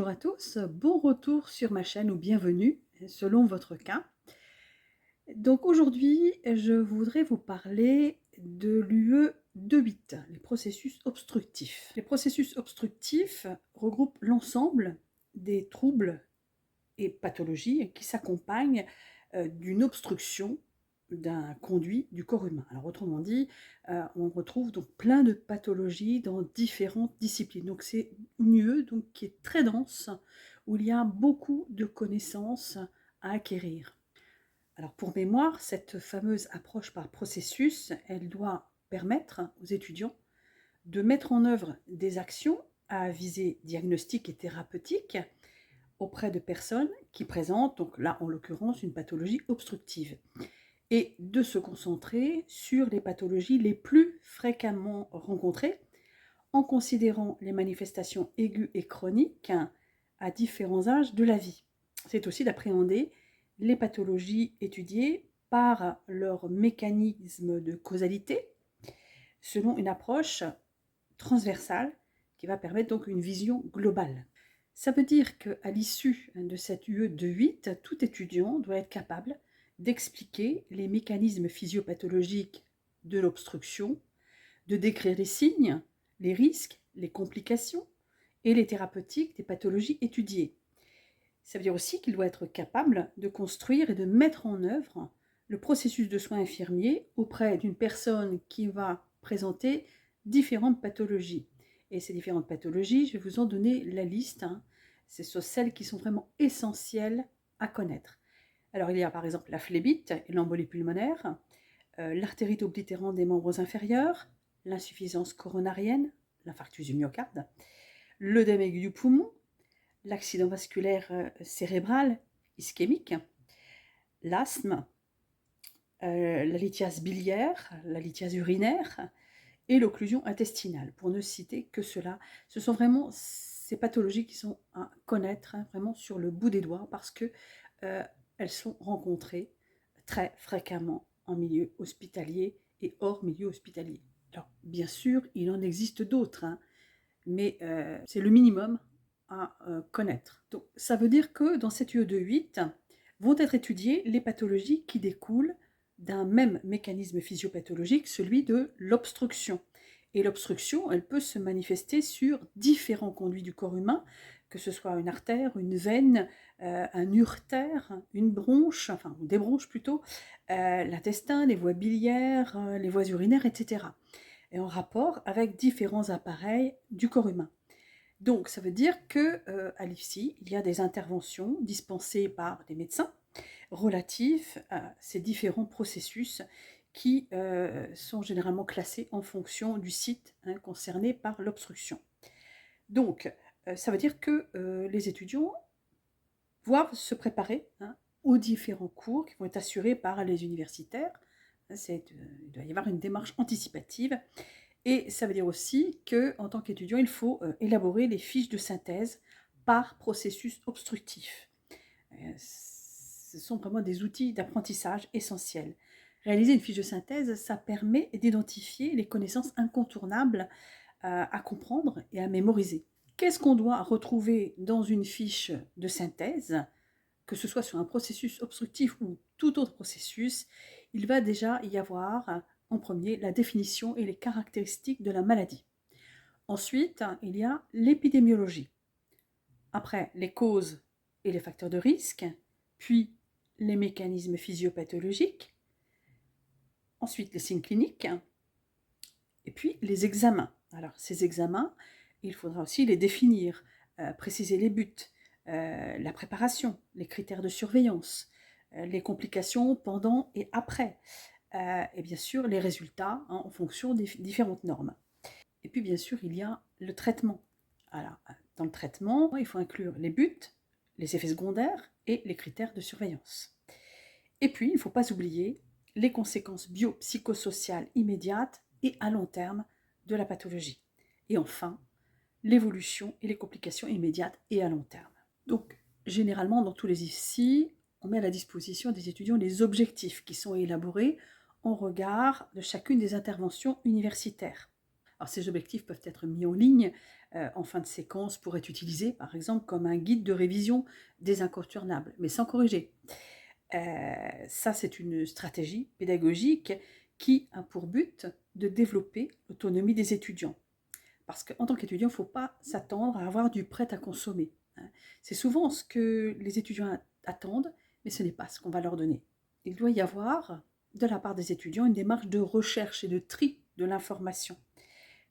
Bonjour à tous, bon retour sur ma chaîne ou bienvenue selon votre cas. Donc aujourd'hui, je voudrais vous parler de l'UE 2.8, les processus obstructifs. Les processus obstructifs regroupent l'ensemble des troubles et pathologies qui s'accompagnent d'une obstruction d'un conduit du corps humain. Alors autrement dit, on retrouve donc plein de pathologies dans différentes disciplines. Donc c'est une UE donc, qui est très dense, où il y a beaucoup de connaissances à acquérir. Alors pour mémoire, cette fameuse approche par processus, elle doit permettre aux étudiants de mettre en œuvre des actions à visée diagnostique et thérapeutique auprès de personnes qui présentent, donc là en l'occurrence, une pathologie obstructive, et de se concentrer sur les pathologies les plus fréquemment rencontrées en considérant les manifestations aiguës et chroniques à différents âges de la vie. C'est aussi d'appréhender les pathologies étudiées par leur mécanisme de causalité selon une approche transversale qui va permettre donc une vision globale. Ça veut dire qu'à l'issue de cette UE 2.8, tout étudiant doit être capable d'expliquer les mécanismes physiopathologiques de l'obstruction, de décrire les signes, les risques, les complications et les thérapeutiques des pathologies étudiées. Ça veut dire aussi qu'il doit être capable de construire et de mettre en œuvre le processus de soins infirmiers auprès d'une personne qui va présenter différentes pathologies. Et ces différentes pathologies, je vais vous en donner la liste. Ce sont celles qui sont vraiment essentielles à connaître. Alors il y a par exemple la phlébite et l'embolie pulmonaire, l'artérite oblitérante des membres inférieurs, l'insuffisance coronarienne, l'infarctus du myocarde, l'œdème aigu du poumon, l'accident vasculaire cérébral ischémique, l'asthme, la lithiase biliaire, la lithiase urinaire et l'occlusion intestinale, pour ne citer que cela. Ce sont vraiment ces pathologies qui sont à connaître vraiment sur le bout des doigts parce que elles sont rencontrées très fréquemment en milieu hospitalier et hors milieu hospitalier. Alors, bien sûr, il en existe d'autres, mais c'est le minimum à connaître. Donc, ça veut dire que dans cette UE 2.8 vont être étudiées les pathologies qui découlent d'un même mécanisme physiopathologique, celui de l'obstruction. Et l'obstruction, elle peut se manifester sur différents conduits du corps humain, que ce soit une artère, une veine, un uretère, une bronche, enfin des bronches plutôt, l'intestin, les voies biliaires, les voies urinaires, etc. Et en rapport avec différents appareils du corps humain. Donc ça veut dire qu'à l'IFSI, il y a des interventions dispensées par des médecins relatifs à ces différents processus qui sont généralement classés en fonction du site concerné par l'obstruction. Donc, ça veut dire que les étudiants doivent se préparer aux différents cours qui vont être assurés par les universitaires. Il doit y avoir une démarche anticipative. Et ça veut dire aussi qu'en tant qu'étudiant, il faut élaborer les fiches de synthèse par processus obstructif. Ce sont vraiment des outils d'apprentissage essentiels. Réaliser une fiche de synthèse, ça permet d'identifier les connaissances incontournables à comprendre et à mémoriser. Qu'est-ce qu'on doit retrouver dans une fiche de synthèse, que ce soit sur un processus obstructif ou tout autre processus? Il va déjà y avoir en premier la définition et les caractéristiques de la maladie. Ensuite, il y a l'épidémiologie. Après, les causes et les facteurs de risque, puis les mécanismes physiopathologiques, ensuite les signes cliniques, et puis les examens. Alors ces examens, il faudra aussi les définir, préciser les buts, la préparation, les critères de surveillance, les complications pendant et après, et bien sûr les résultats en fonction des différentes normes. Et puis bien sûr il y a le traitement. Alors, dans le traitement, il faut inclure les buts, les effets secondaires et les critères de surveillance. Et puis il ne faut pas oublier les conséquences biopsychosociales immédiates et à long terme de la pathologie. Et enfin, l'évolution et les complications immédiates et à long terme. Donc, généralement, dans tous les IFSI, on met à la disposition des étudiants les objectifs qui sont élaborés en regard de chacune des interventions universitaires. Alors, ces objectifs peuvent être mis en ligne en fin de séquence pourrait être utilisé, par exemple, comme un guide de révision des incontournables, mais sans corriger. Ça, c'est une stratégie pédagogique qui a pour but de développer l'autonomie des étudiants. Parce qu'en tant qu'étudiant, il ne faut pas s'attendre à avoir du prêt à consommer, hein. C'est souvent ce que les étudiants attendent, mais ce n'est pas ce qu'on va leur donner. Il doit y avoir, de la part des étudiants, une démarche de recherche et de tri de l'information.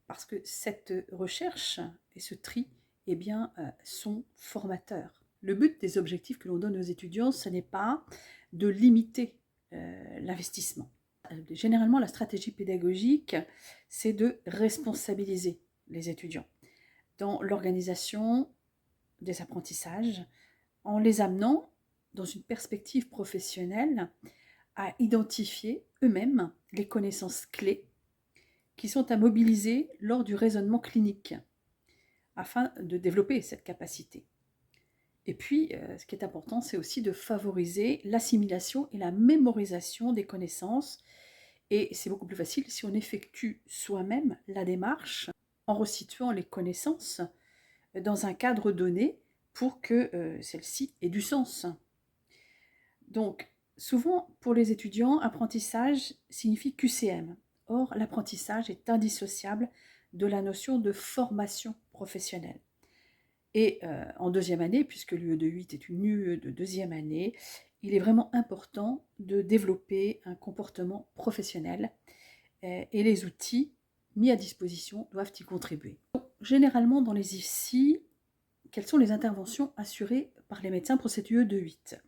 Parce que cette recherche et ce tri, eh bien, sont formateurs. Le but des objectifs que l'on donne aux étudiants, ce n'est pas de limiter l'investissement. Généralement, la stratégie pédagogique, c'est de responsabiliser les étudiants dans l'organisation des apprentissages, en les amenant dans une perspective professionnelle à identifier eux-mêmes les connaissances clés qui sont à mobiliser lors du raisonnement clinique, afin de développer cette capacité. Et puis, ce qui est important, c'est aussi de favoriser l'assimilation et la mémorisation des connaissances. Et c'est beaucoup plus facile si on effectue soi-même la démarche en resituant les connaissances dans un cadre donné pour que celle-ci ait du sens. Donc, souvent, pour les étudiants, apprentissage signifie QCM. Or, l'apprentissage est indissociable de la notion de formation professionnelle. Et en deuxième année, puisque l'UE de 8 est une UE de deuxième année, il est vraiment important de développer un comportement professionnel et les outils mis à disposition doivent y contribuer. Donc, généralement, dans les IFSI, quelles sont les interventions assurées par les médecins pour cette UE de 8 ?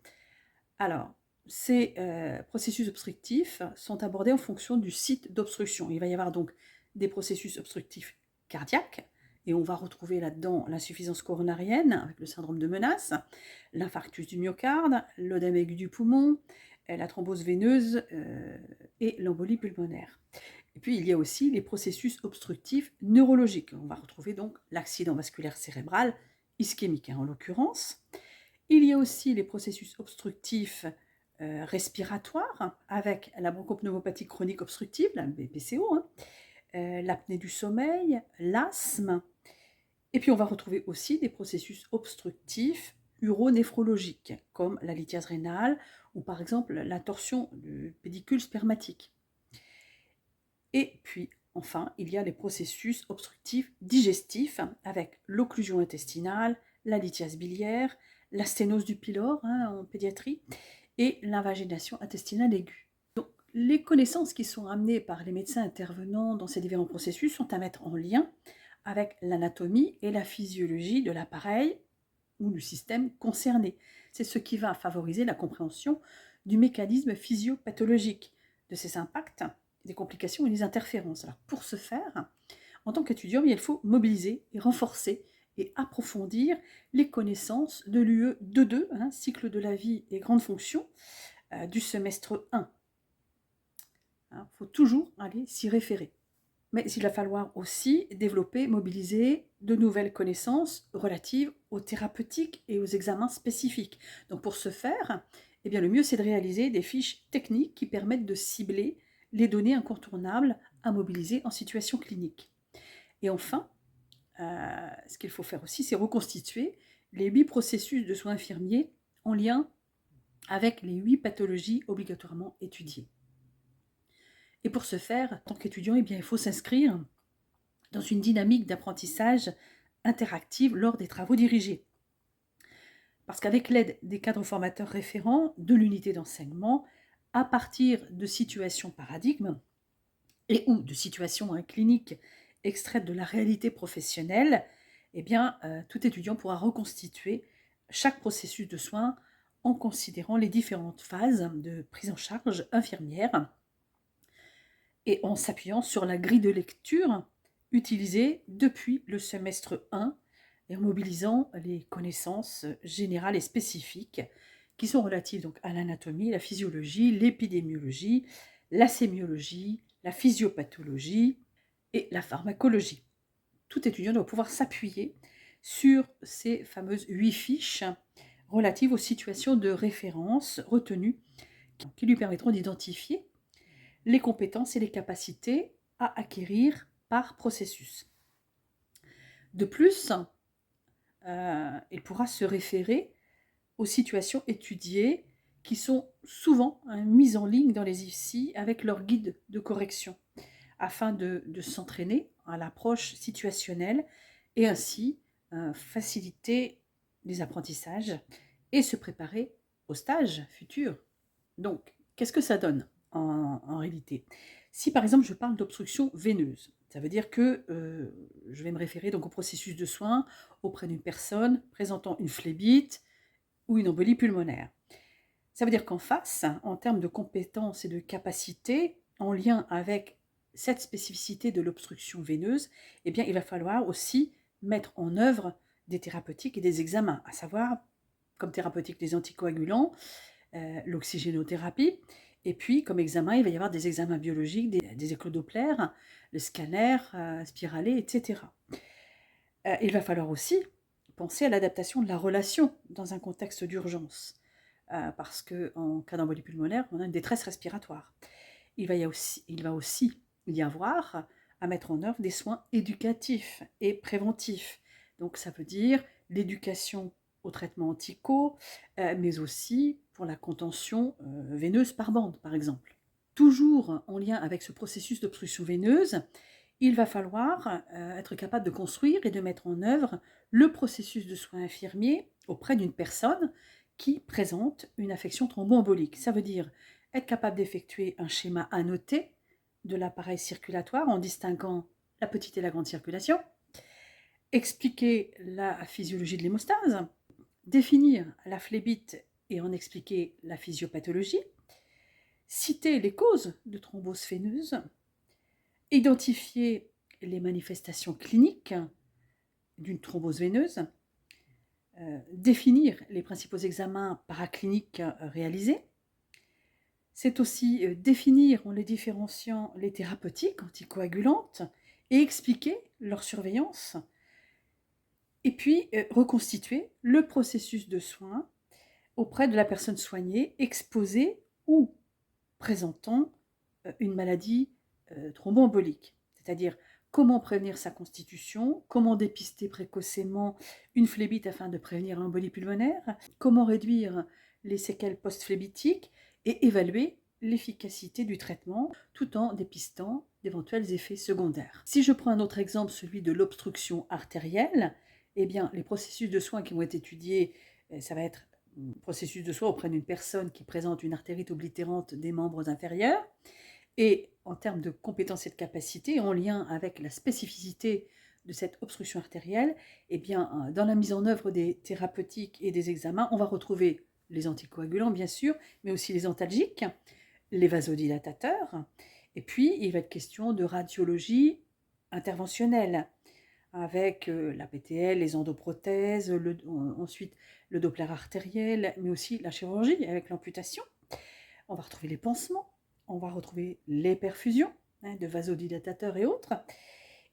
Alors, ces processus obstructifs sont abordés en fonction du site d'obstruction. Il va y avoir donc des processus obstructifs cardiaques, et on va retrouver là-dedans l'insuffisance coronarienne avec le syndrome de Menas, l'infarctus du myocarde, l'œdème aigu du poumon, la thrombose veineuse et l'embolie pulmonaire. Et puis il y a aussi les processus obstructifs neurologiques. On va retrouver donc l'accident vasculaire cérébral, ischémique en l'occurrence. Il y a aussi les processus obstructifs respiratoires avec la bronchopneumopathie chronique obstructive, la BPCO, l'apnée du sommeil, l'asthme. Et puis on va retrouver aussi des processus obstructifs uronéphrologiques comme la lithiase rénale ou par exemple la torsion du pédicule spermatique. Et puis enfin, il y a les processus obstructifs digestifs avec l'occlusion intestinale, la lithiase biliaire, la sténose du pylore en pédiatrie et l'invagination intestinale aiguë. Donc, les connaissances qui sont amenées par les médecins intervenants dans ces différents processus sont à mettre en lien avec l'anatomie et la physiologie de l'appareil ou du système concerné. C'est ce qui va favoriser la compréhension du mécanisme physiopathologique, de ses impacts, des complications et des interférences. Alors, pour ce faire, en tant qu'étudiant, il faut mobiliser et renforcer et approfondir les connaissances de l'UE 2.2, cycle de la vie et grandes fonctions, du semestre 1. Il faut toujours aller s'y référer. Mais il va falloir aussi développer, mobiliser de nouvelles connaissances relatives aux thérapeutiques et aux examens spécifiques. Donc pour ce faire, eh bien, le mieux c'est de réaliser des fiches techniques qui permettent de cibler les données incontournables à mobiliser en situation clinique. Et enfin, ce qu'il faut faire aussi, c'est reconstituer les 8 processus de soins infirmiers en lien avec les 8 pathologies obligatoirement étudiées. Et pour ce faire, en tant qu'étudiant, eh bien, il faut s'inscrire dans une dynamique d'apprentissage interactive lors des travaux dirigés. Parce qu'avec l'aide des cadres formateurs référents de l'unité d'enseignement, à partir de situations paradigmes et ou de situations cliniques extraites de la réalité professionnelle, eh bien, tout étudiant pourra reconstituer chaque processus de soins en considérant les différentes phases de prise en charge infirmière et en s'appuyant sur la grille de lecture utilisée depuis le semestre 1 et en mobilisant les connaissances générales et spécifiques qui sont relatives donc à l'anatomie, la physiologie, l'épidémiologie, la sémiologie, la physiopathologie et la pharmacologie. Tout étudiant doit pouvoir s'appuyer sur ces fameuses 8 fiches relatives aux situations de référence retenues qui lui permettront d'identifier les compétences et les capacités à acquérir par processus. De plus, il pourra se référer aux situations étudiées qui sont souvent mises en ligne dans les IFSI avec leur guide de correction afin de s'entraîner à l'approche situationnelle et ainsi faciliter les apprentissages et se préparer au stage futur. Donc, qu'est-ce que ça donne en réalité? Si par exemple je parle d'obstruction veineuse, ça veut dire que je vais me référer donc au processus de soins auprès d'une personne présentant une phlébite ou une embolie pulmonaire. Ça veut dire qu'en face, en termes de compétences et de capacités, en lien avec cette spécificité de l'obstruction veineuse, eh bien, il va falloir aussi mettre en œuvre des thérapeutiques et des examens, à savoir, comme thérapeutique, les anticoagulants, l'oxygénothérapie, et puis comme examen, il va y avoir des examens biologiques, des échos Doppler, le scanner spiralé, etc. Il va falloir aussi penser à l'adaptation de la relation dans un contexte d'urgence, parce qu'en cas d'embolie pulmonaire, on a une détresse respiratoire. Il va aussi y avoir à mettre en œuvre des soins éducatifs et préventifs. Donc ça veut dire l'éducation au traitement antico, mais aussi pour la contention veineuse par bande, par exemple. Toujours en lien avec ce processus d'obstruction veineuse, il va falloir être capable de construire et de mettre en œuvre le processus de soins infirmiers auprès d'une personne qui présente une affection thromboembolique. Ça veut dire être capable d'effectuer un schéma annoté de l'appareil circulatoire en distinguant la petite et la grande circulation, expliquer la physiologie de l'hémostase, définir la phlébite et en expliquer la physiopathologie, citer les causes de thrombose veineuse, identifier les manifestations cliniques d'une thrombose veineuse, définir les principaux examens paracliniques réalisés. C'est aussi définir, en les différenciant, les thérapeutiques anticoagulantes et expliquer leur surveillance. Et puis reconstituer le processus de soins auprès de la personne soignée exposée ou présentant une maladie thromboembolique, c'est-à-dire comment prévenir sa constitution, comment dépister précocement une phlébite afin de prévenir l'embolie pulmonaire, comment réduire les séquelles post-phlébitiques et évaluer l'efficacité du traitement tout en dépistant d'éventuels effets secondaires. Si je prends un autre exemple, celui de l'obstruction artérielle, eh bien, les processus de soins qui vont être étudiés, ça va être processus de soins auprès d'une personne qui présente une artérite oblitérante des membres inférieurs. Et en termes de compétences et de capacités, en lien avec la spécificité de cette obstruction artérielle, eh bien, dans la mise en œuvre des thérapeutiques et des examens, on va retrouver les anticoagulants, bien sûr, mais aussi les antalgiques, les vasodilatateurs. Et puis, il va être question de radiologie interventionnelle, avec la PTL, les endoprothèses, ensuite le Doppler artériel, mais aussi la chirurgie avec l'amputation. On va retrouver les pansements, on va retrouver les perfusions de vasodilatateurs et autres.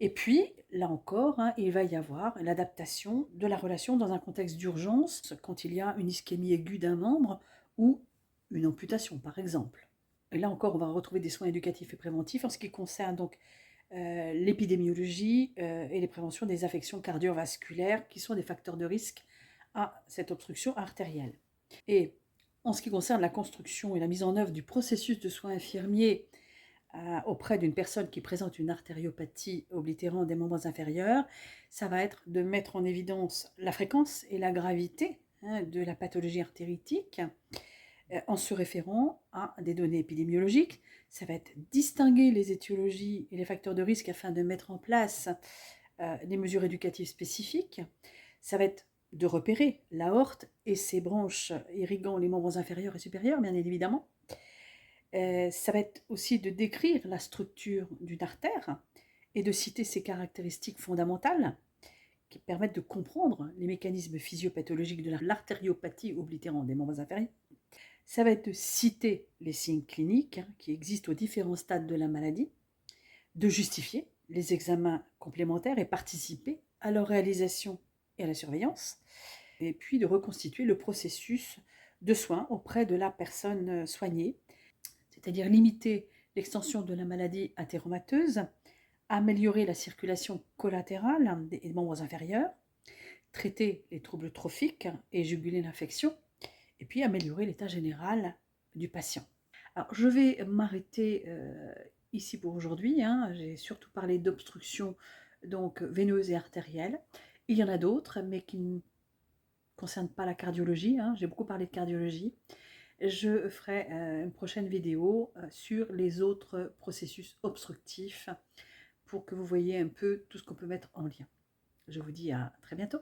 Et puis, là encore, il va y avoir l'adaptation de la relation dans un contexte d'urgence quand il y a une ischémie aiguë d'un membre ou une amputation, par exemple. Et là encore, on va retrouver des soins éducatifs et préventifs en ce qui concerne donc l'épidémiologie et les préventions des affections cardiovasculaires qui sont des facteurs de risque à cette obstruction artérielle. Et en ce qui concerne la construction et la mise en œuvre du processus de soins infirmiers auprès d'une personne qui présente une artériopathie oblitérante des membres inférieurs, ça va être de mettre en évidence la fréquence et la gravité de la pathologie artéritique en se référant à des données épidémiologiques. Ça va être distinguer les étiologies et les facteurs de risque afin de mettre en place des mesures éducatives spécifiques. Ça va être de repérer l'aorte et ses branches irriguant les membres inférieurs et supérieurs, bien évidemment. Ça va être aussi de décrire la structure d'une artère et de citer ses caractéristiques fondamentales qui permettent de comprendre les mécanismes physiopathologiques de l'artériopathie oblitérante des membres inférieurs. Ça va être de citer les signes cliniques qui existent aux différents stades de la maladie, de justifier les examens complémentaires et participer à leur réalisation et à la surveillance, et puis de reconstituer le processus de soins auprès de la personne soignée, c'est-à-dire limiter l'extension de la maladie athéromateuse améliorer la circulation collatérale des membres inférieurs, traiter les troubles trophiques et juguler l'infection, et puis améliorer l'état général du patient. Alors, je vais m'arrêter ici pour aujourd'hui. J'ai surtout parlé d'obstruction donc veineuse et artérielle. Il y en a d'autres, mais qui ne concernent pas la cardiologie. J'ai beaucoup parlé de cardiologie. Je ferai une prochaine vidéo sur les autres processus obstructifs pour que vous voyez un peu tout ce qu'on peut mettre en lien. Je vous dis à très bientôt.